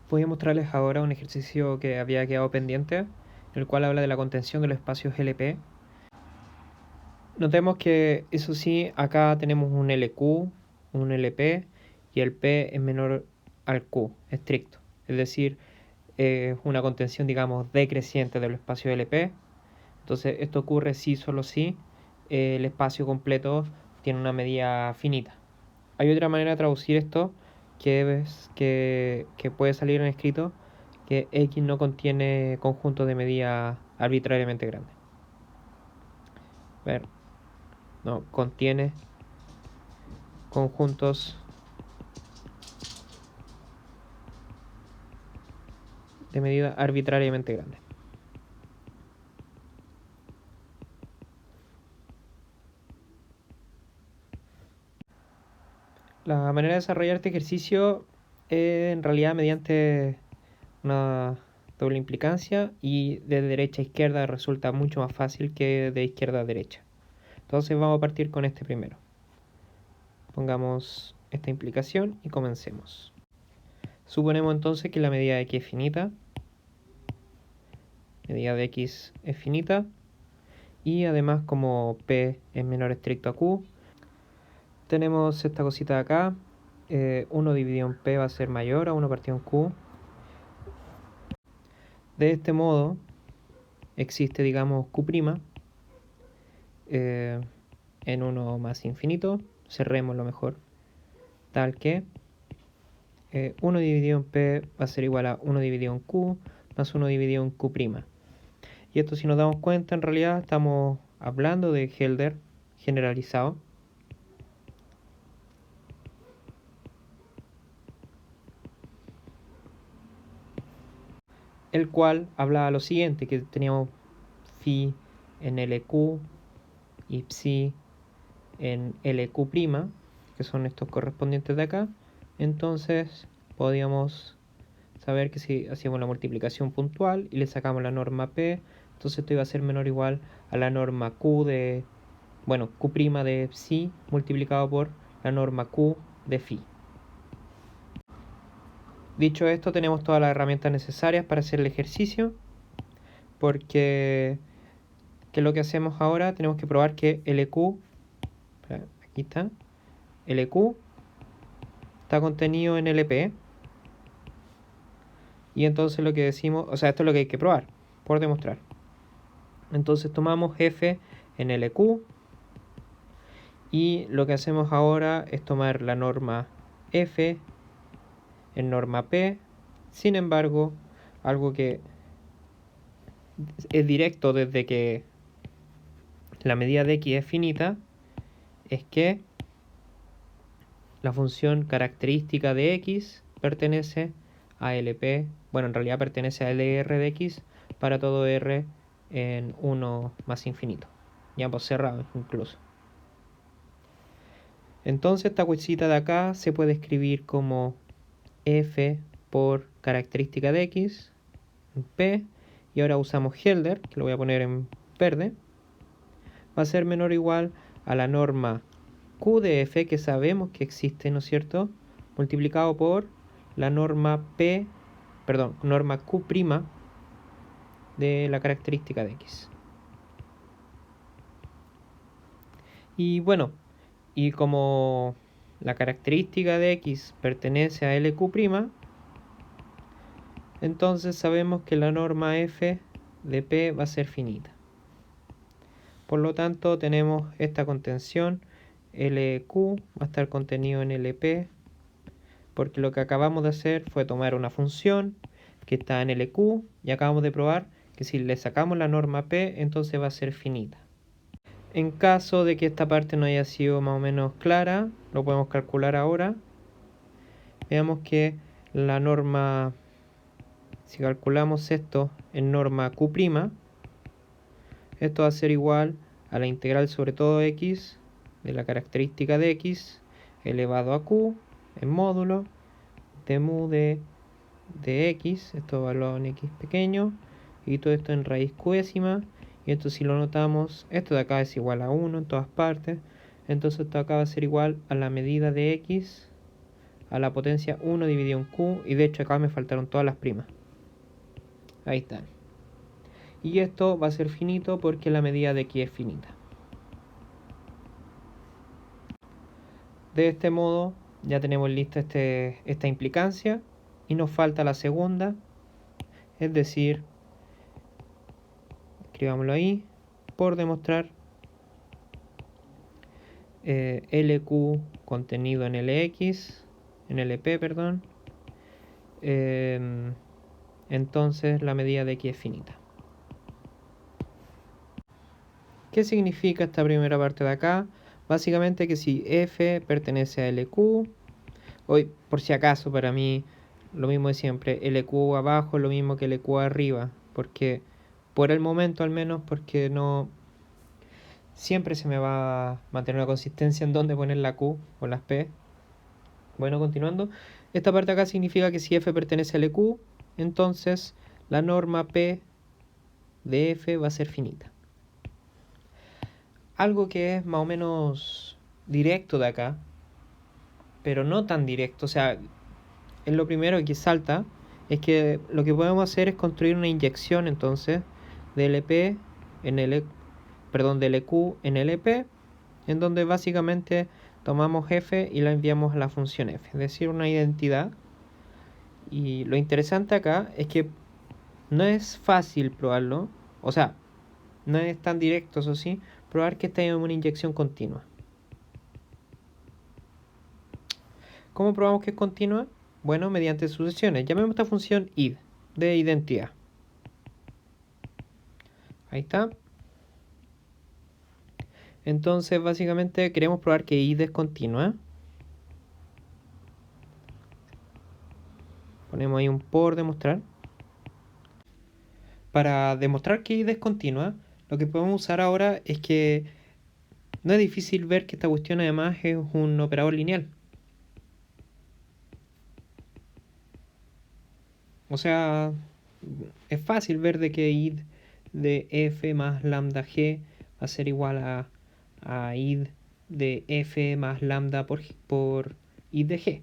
Voy a mostrarles ahora un ejercicio que había quedado pendiente, el cual habla de la contención de los espacios LP. Notemos que, eso sí, acá tenemos un LQ, un LP, y el P es menor al Q, estricto. Es decir, una contención, digamos, decreciente del espacio LP. Entonces, esto ocurre si, solo si, el espacio completo tiene una medida finita. Hay otra manera de traducir esto que puede salir en escrito, que X no contiene conjuntos de medida arbitrariamente grandes. A ver, no, contiene conjuntos de medida arbitrariamente grande. La manera de desarrollar este ejercicio es en realidad mediante una doble implicancia, y de derecha a izquierda resulta mucho más fácil que de izquierda a derecha. Entonces vamos a partir con este primero. Pongamos esta implicación y comencemos. Suponemos entonces que la medida de x es finita. Medida de x es finita. Y además, como P es menor estricto a Q, tenemos esta cosita de acá. 1 dividido en P va a ser mayor a 1 partido en Q. De este modo, existe, digamos, Q', en 1 más infinito. Cerremos lo mejor. Tal que 1 dividido en P va a ser igual a 1 dividido en Q más 1 dividido en Q'. Y esto, si nos damos cuenta, en realidad estamos hablando de Hölder generalizado. El cual hablaba lo siguiente, que teníamos phi en LQ y psi en LQ', que son estos correspondientes de acá. Entonces podíamos saber que si hacíamos la multiplicación puntual y le sacamos la norma P, entonces esto iba a ser menor o igual a la norma Q de, bueno, Q' de psi multiplicado por la norma Q de phi. Dicho esto, tenemos todas las herramientas necesarias para hacer el ejercicio, porque ¿qué es lo que hacemos ahora? Tenemos que probar que LQ, aquí está, LQ está contenido en LP. Y entonces lo que decimos, o sea, esto es lo que hay que probar, por demostrar. Entonces tomamos F en LQ, y lo que hacemos ahora es tomar la norma F en norma P. Sin embargo, algo que es directo desde que la medida de x es finita, es que la función característica de x pertenece a LP, bueno, en realidad pertenece a LR de x para todo R en 1 más infinito, ya pues cerrado incluso. Entonces esta cosita de acá se puede escribir como f por característica de x en P, y ahora usamos Hölder, que lo voy a poner en verde, va a ser menor o igual a la norma Q de f, que sabemos que existe, ¿no es cierto?, multiplicado por la norma P, perdón, norma Q' de la característica de x. Y bueno, y como la característica de x pertenece a LQ', entonces sabemos que la norma f de P va a ser finita. Por lo tanto, tenemos esta contención, LQ va a estar contenido en LP, porque lo que acabamos de hacer fue tomar una función que está en LQ y acabamos de probar que si le sacamos la norma P, entonces va a ser finita. En caso de que esta parte no haya sido más o menos clara, lo podemos calcular ahora. Veamos que la norma, si calculamos esto en norma Q', esto va a ser igual a la integral sobre todo x de la característica de x elevado a q en módulo de mu de x, esto valor en x pequeño, y todo esto en raíz qésima. Y esto, si lo notamos, esto de acá es igual a 1 en todas partes, entonces esto acá va a ser igual a la medida de x a la potencia 1 dividido en q, y de hecho acá me faltaron todas las primas. Ahí están. Y esto va a ser finito porque la medida de aquí es finita. De este modo ya tenemos lista esta implicancia y nos falta la segunda, es decir, escribámoslo ahí, por demostrar LQ contenido en LX, en LP, perdón, entonces la medida de X es finita. ¿Qué significa esta primera parte de acá? Básicamente que si F pertenece a LQ, hoy por si acaso para mí lo mismo de siempre, LQ abajo es lo mismo que LQ arriba, porque por el momento al menos, porque no siempre se me va a mantener una consistencia en dónde poner la Q o las P. Bueno, continuando, esta parte acá significa que si F pertenece a LQ, entonces la norma P de F va a ser finita. Algo que es más o menos directo de acá, pero no tan directo, o sea, es lo primero que salta, es que lo que podemos hacer es construir una inyección entonces de LP en de LQ en LP, en donde básicamente tomamos F y la enviamos a la función F, es decir, una identidad. Y lo interesante acá es que no es fácil probarlo, o sea, no es tan directo, eso sí, probar que está en una inyección continua. ¿Cómo probamos que es continua? Bueno, mediante sucesiones. Llamemos esta función id, de identidad. Ahí está. Entonces, básicamente queremos probar que id es continua. Ponemos ahí un por demostrar. Para demostrar que id es continua, lo que podemos usar ahora es que no es difícil ver que esta cuestión además es un operador lineal. O sea, es fácil ver de que id de f más lambda g va a ser igual a id de f más lambda por id de g.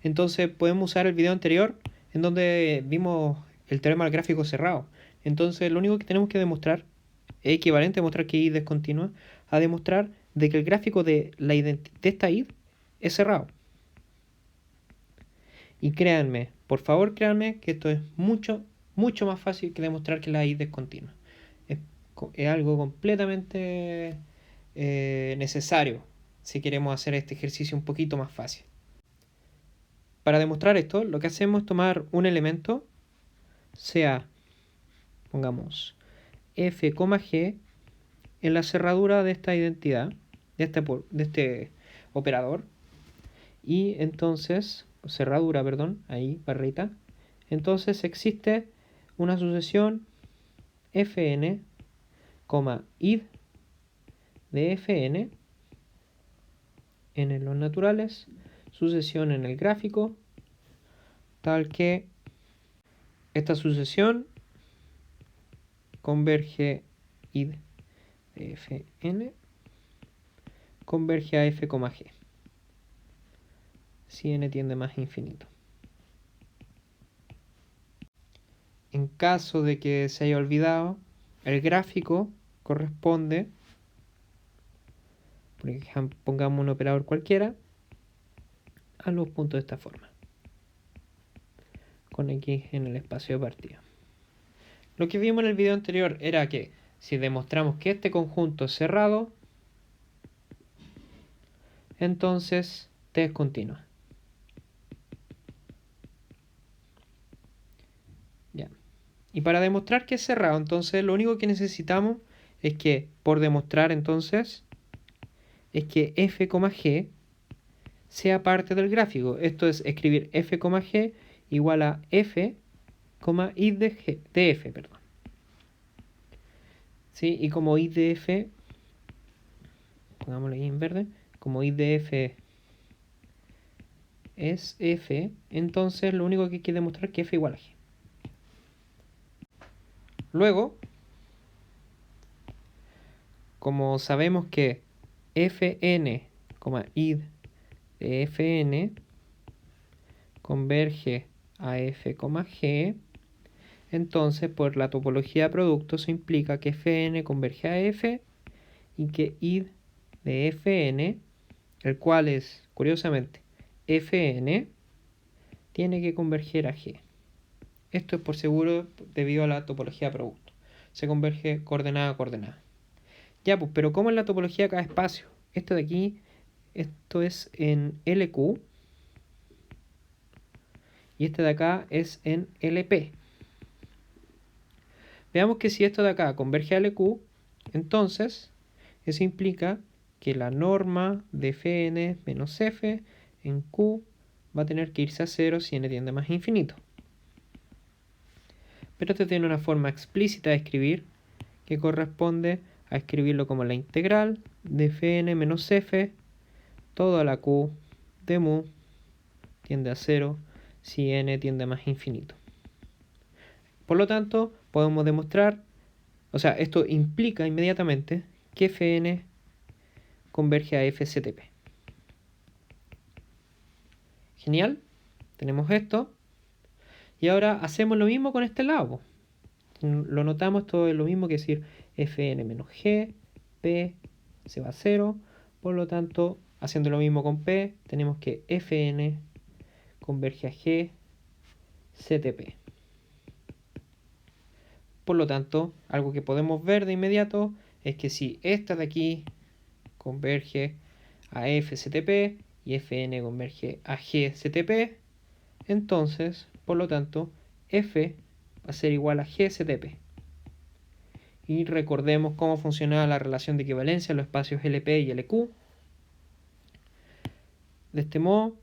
Entonces podemos usar el video anterior en donde vimos el teorema del gráfico cerrado. Entonces lo único que tenemos que demostrar es equivalente a demostrar que id es continua a demostrar de que el gráfico de esta id es cerrado. Y créanme, por favor créanme que esto es mucho más fácil que demostrar que la id es continua. Es algo completamente necesario si queremos hacer este ejercicio un poquito más fácil. Para demostrar esto, lo que hacemos es tomar un elemento, sea, pongamos, f, g, en la cerradura de esta identidad, de este operador, y entonces, cerradura, perdón, ahí, barrita, entonces existe una sucesión fn, id de fn en los naturales, sucesión en el gráfico, tal que esta sucesión converge id de fn, converge a f, g, si n tiende más a infinito. En caso de que se haya olvidado, el gráfico corresponde, por ejemplo, pongamos un operador cualquiera, a los puntos de esta forma, con x en el espacio de partida. Lo que vimos en el video anterior era que si demostramos que este conjunto es cerrado, entonces T es continua. Ya. Y para demostrar que es cerrado, entonces lo único que necesitamos es que, por demostrar entonces, es que f, g sea parte del gráfico. Esto es escribir f, g igual a f, id de f, perdón. ¿Sí? Y como id de f, pongámoslo ahí en verde, como id de f es f, entonces lo único que hay que demostrar es que f igual a g. Luego, como sabemos que fn, id de fn converge a f, g, entonces por la topología de producto eso implica que Fn converge a f y que id de Fn, el cual es, curiosamente, Fn, tiene que converger a G. Esto es por seguro debido a la topología de producto. Se converge coordenada a coordenada. Ya, pues, pero ¿cómo es la topología de cada espacio? Esto de aquí, esto es en LQ. Y este de acá es en LP. Veamos que si esto de acá converge a LQ, entonces eso implica que la norma de Fn menos F en Q va a tener que irse a 0 si n tiende más a infinito. Pero esto tiene una forma explícita de escribir que corresponde a escribirlo como la integral de Fn menos F todo a la Q de mu tiende a 0 si n tiende más a infinito. Por lo tanto, podemos demostrar, o sea, esto implica inmediatamente que Fn converge a FCTP. Genial, tenemos esto. Y ahora hacemos lo mismo con este lado. Lo notamos, todo es lo mismo que decir Fn menos G, P se va a 0. Por lo tanto, haciendo lo mismo con P, tenemos que Fn converge a G, CTP. Por lo tanto, algo que podemos ver de inmediato es que si esta de aquí converge a FCTP y Fn converge a GCTP, entonces, por lo tanto, F va a ser igual a GCTP. Y recordemos cómo funcionaba la relación de equivalencia en los espacios LP y LQ. De este modo,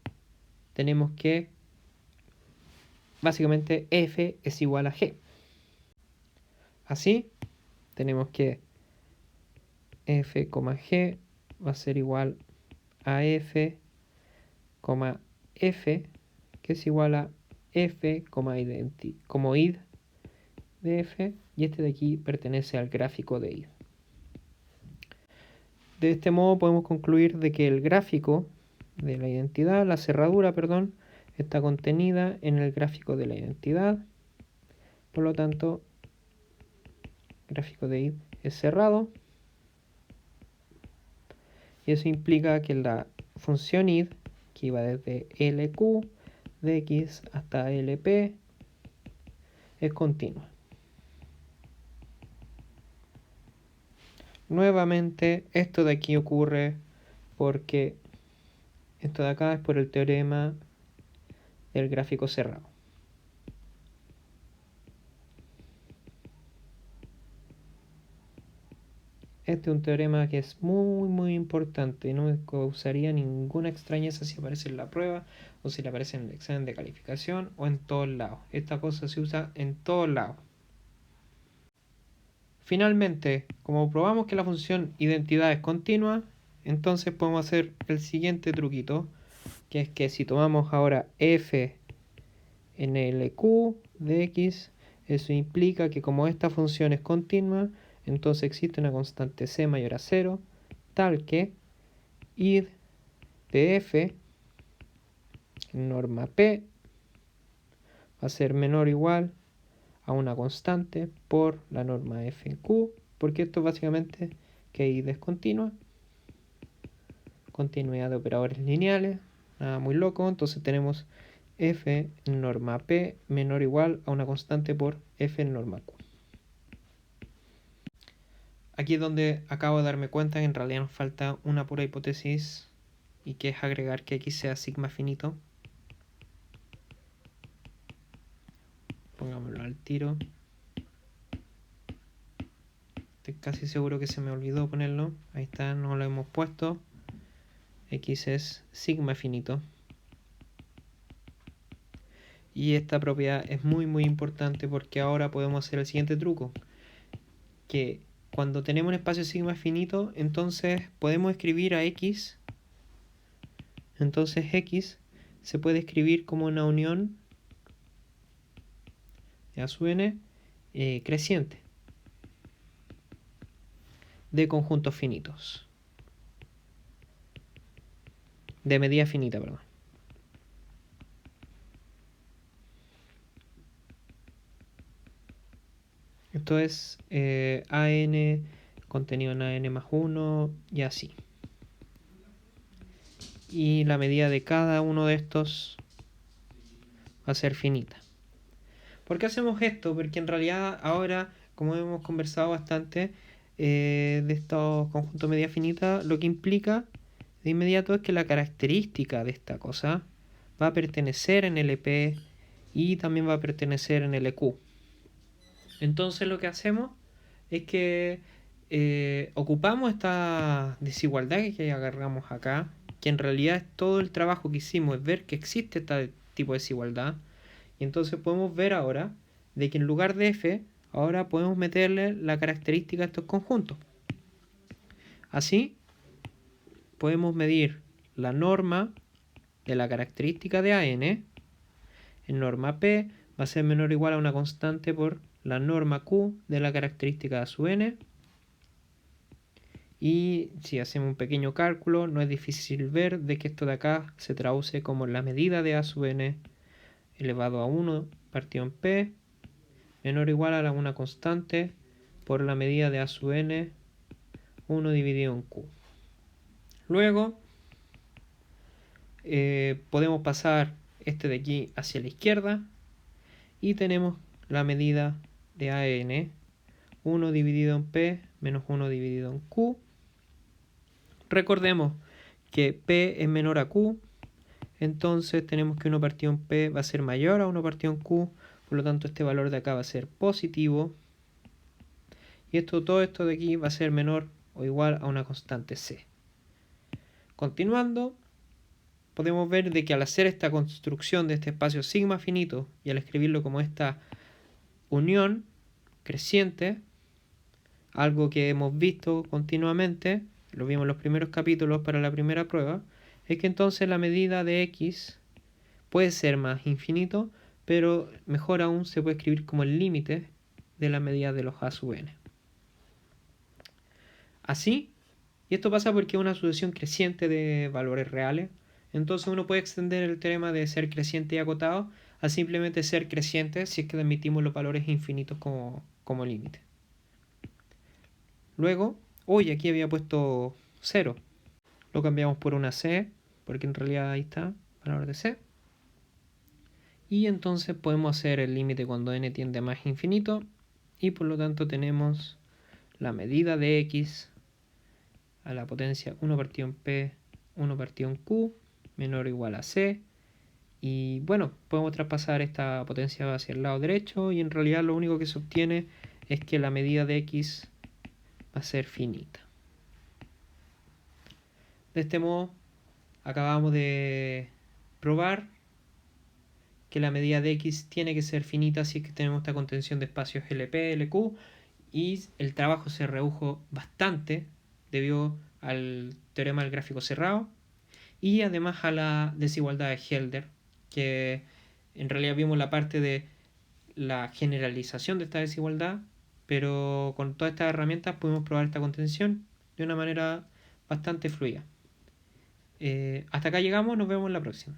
tenemos que básicamente F es igual a G. Así, tenemos que F, G va a ser igual a F, F, que es igual a F, como id de F, y este de aquí pertenece al gráfico de id. De este modo podemos concluir de que el gráfico de la identidad, la cerradura, perdón, está contenida en el gráfico de la identidad. Por lo tanto, el gráfico de id es cerrado. Y eso implica que la función id, que iba desde LQ de x hasta LP, es continua. Nuevamente, esto de aquí ocurre porque esto de acá es por el teorema del gráfico cerrado. Este es un teorema que es muy importante y no me causaría ninguna extrañeza si aparece en la prueba o si le aparece en el examen de calificación o en todos lados. Esta cosa se usa en todos lados. Finalmente, como probamos que la función identidad es continua, entonces podemos hacer el siguiente truquito, que es que si tomamos ahora f en el q de x, eso implica que como esta función es continua, entonces existe una constante c mayor a 0, tal que id de f en norma p va a ser menor o igual a una constante por la norma f en q, porque esto básicamente que id es continua, continuidad de operadores lineales, nada muy loco. Entonces tenemos f en norma p menor o igual a una constante por f en norma q. Aquí es donde acabo de darme cuenta que en realidad nos falta una pura hipótesis, y que es agregar que x sea sigma finito. Pongámoslo al tiro. Estoy casi seguro que se me olvidó ponerlo. Ahí está, no lo hemos puesto. X es sigma finito. Y esta propiedad es muy importante porque ahora podemos hacer el siguiente truco. Que cuando tenemos un espacio sigma finito, entonces podemos escribir a x. Entonces x se puede escribir como una unión a su n creciente de conjuntos finitos. De medida finita, perdón. Esto es AN contenido en AN más 1 y así. Y la medida de cada uno de estos va a ser finita. ¿Por qué hacemos esto? Porque en realidad ahora, como hemos conversado bastante de estos conjuntos medida finita, lo que implica de inmediato es que la característica de esta cosa va a pertenecer en el EP y también va a pertenecer en el EQ. Entonces lo que hacemos es que ocupamos esta desigualdad que agarramos acá, que en realidad es todo el trabajo que hicimos, es ver que existe este tipo de desigualdad. Y entonces podemos ver ahora de que en lugar de f, ahora podemos meterle la característica a estos conjuntos. Así, podemos medir la norma de la característica de AN. En norma P va a ser menor o igual a una constante por la norma Q de la característica de A sub n. Y si hacemos un pequeño cálculo, no es difícil ver de que esto de acá se traduce como la medida de A sub n elevado a 1 partido en P menor o igual a una constante por la medida de A sub n 1 dividido en Q. Luego podemos pasar este de aquí hacia la izquierda y tenemos la medida de AN 1 dividido en P menos 1 dividido en Q. Recordemos que P es menor a Q, entonces tenemos que 1 partido en P va a ser mayor a 1 partido en Q, por lo tanto este valor de acá va a ser positivo. Y todo esto de aquí va a ser menor o igual a una constante C. Continuando, podemos ver de que al hacer esta construcción de este espacio sigma finito y al escribirlo como esta unión creciente, algo que hemos visto continuamente, lo vimos en los primeros capítulos para la primera prueba, es que entonces la medida de x puede ser más infinito, pero mejor aún se puede escribir como el límite de la medida de los a sub n. Así, y esto pasa porque es una sucesión creciente de valores reales, entonces uno puede extender el teorema de ser creciente y acotado a simplemente ser creciente si es que admitimos los valores infinitos como límite. Luego, aquí había puesto 0. Lo cambiamos por una C, porque en realidad ahí está, valor de C. Y entonces podemos hacer el límite cuando n tiende a más infinito, y por lo tanto tenemos la medida de x a la potencia 1 partido en P, 1 partido en Q, menor o igual a C. Y bueno, podemos traspasar esta potencia hacia el lado derecho y en realidad lo único que se obtiene es que la medida de x va a ser finita. De este modo, acabamos de probar que la medida de x tiene que ser finita si es que tenemos esta contención de espacios LP, LQ, y el trabajo se redujo bastante debido al teorema del gráfico cerrado y además a la desigualdad de Helder, que en realidad vimos la parte de la generalización de esta desigualdad, pero con todas estas herramientas pudimos probar esta contención de una manera bastante fluida. Hasta acá llegamos, nos vemos en la próxima.